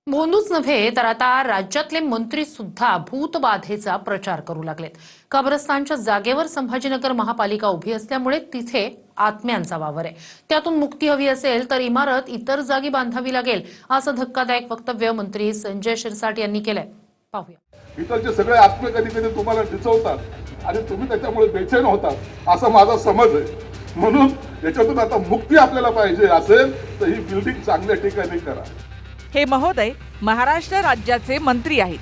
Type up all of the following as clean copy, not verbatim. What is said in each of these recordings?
मोनूच नव्हे तर आता राज्यातले मंत्री सुद्धा भूतबाधेचा प्रचार करू लागलेत. कब्रस्तानच्या जागेवर संभाजीनगर महापालिका उभी असल्यामुळे तिथे आत्म्यांचा वावर आहे. त्यातून मुक्ती हवी असेल तर इमारत इतर जागी बांधावी लागेल, असं धक्कादायक वक्तव्य मंत्री संजय शिरसाट यांनी केलंय. पाहूया. इथलचे सगळे आत्मे कधी कधी तुम्हाला डिचवतात आणि तुम्ही त्याच्यामुळे बेचैन होतात असा माझा समज आहे. म्हणून याच्यातून आता मुक्ती आपल्याला पाहिजे असेल तर ही बिल्डिंग चांगल्या ठिकाणी करा. हे महोदय महाराष्ट्र राज्याचे मंत्री आहेत.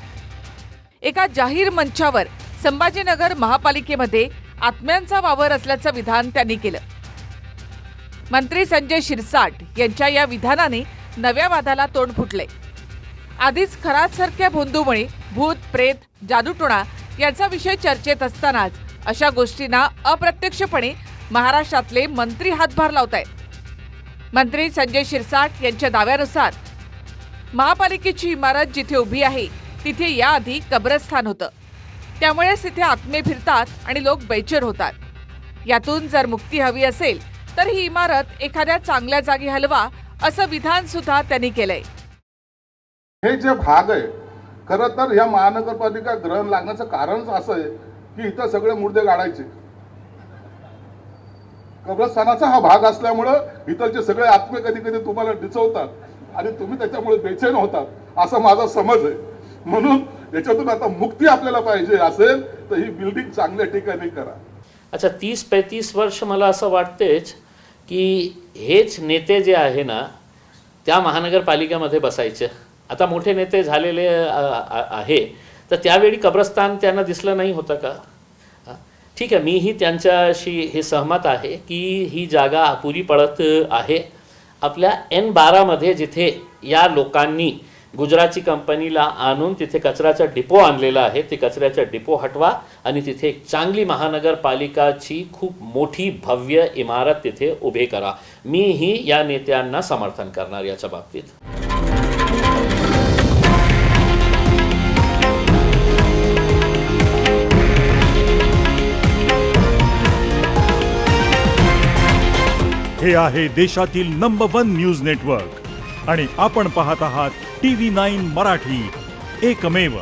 एका जाहीर मंचावर संभाजीनगर महापालिकेमध्ये आत्म्यांचा वावर असल्याचं विधान त्यांनी केलं. मंत्री संजय शिरसाट यांच्या या विधानाने नव्या वादाला तोंड फुटले. आधीच खरातसारख्या भोंदूमुळे भूत, प्रेत, जादूटोणा यांचा विषय चर्चेत असतानाच अशा गोष्टींना अप्रत्यक्षपणे महाराष्ट्रातले मंत्री हातभार लावतायत. मंत्री संजय शिरसाट यांच्या दाव्यानुसार महापालिकेची इमारत जिथे उभी आहे तिथे याआधी कब्रस्थान होतं. त्यामुळेच तिथे आत्मे फिरतात आणि लोक बेचैन होतात. यातून जर मुक्ती हवी असेल तर ही इमारत एखाद्या चांगल्या जागी हलवा, असं विधान सुद्धा त्यांनी केलंय. हे जे भाग आहे खरं तर या महानगरपालिका ग्रहण लागण्याचं कारणच असं आहे की इथं सगळे मुर्दे गाडायचे. कब्रस्थानाचा हा भाग असल्यामुळं इथलचे सगळे आत्मे कधी कधी तुम्हाला डिचवतात आणि तुम्ही त्याच्यामुळे बेचैन होतात असा माझा समज आहे. म्हणून याच्यातून आता मुक्ती आपल्याला पाहिजे असेल तर ही बिल्डिंग चांगल्या ठिकाणी करा. अच्छा, 30-35 वर्ष मला असं वाटतेच की हेच नेते जे आहे ना त्या महानगरपालिकेमध्ये बसायचे. आता मोठे नेते झालेले आहे तर त्यावेळी कब्रस्तान त्यांना दिसलं नाही होतं का? ठीक आहे, मीही त्यांच्याशी हे सहमत आहे की ही जागा अपुरी पडत आहे. आपल्या N12 जिथे या लोकांनी गुजरातची कंपनीला आणून तिथे कचऱ्याचा डिपो आणलेला आहे, ते कचऱ्याचा डिपो हटवा आणि तिथे एक चांगली महानगरपालिकाची खूप मोठी भव्य इमारत तिथे उभे करा. मीही या नेत्यांना समर्थन करणार याच्या बाबतीत. हे आहे देशातील नंबर 1 न्यूज नेटवर्क आणि आपण पाहत आहात TV9 मराठी, एकमेव.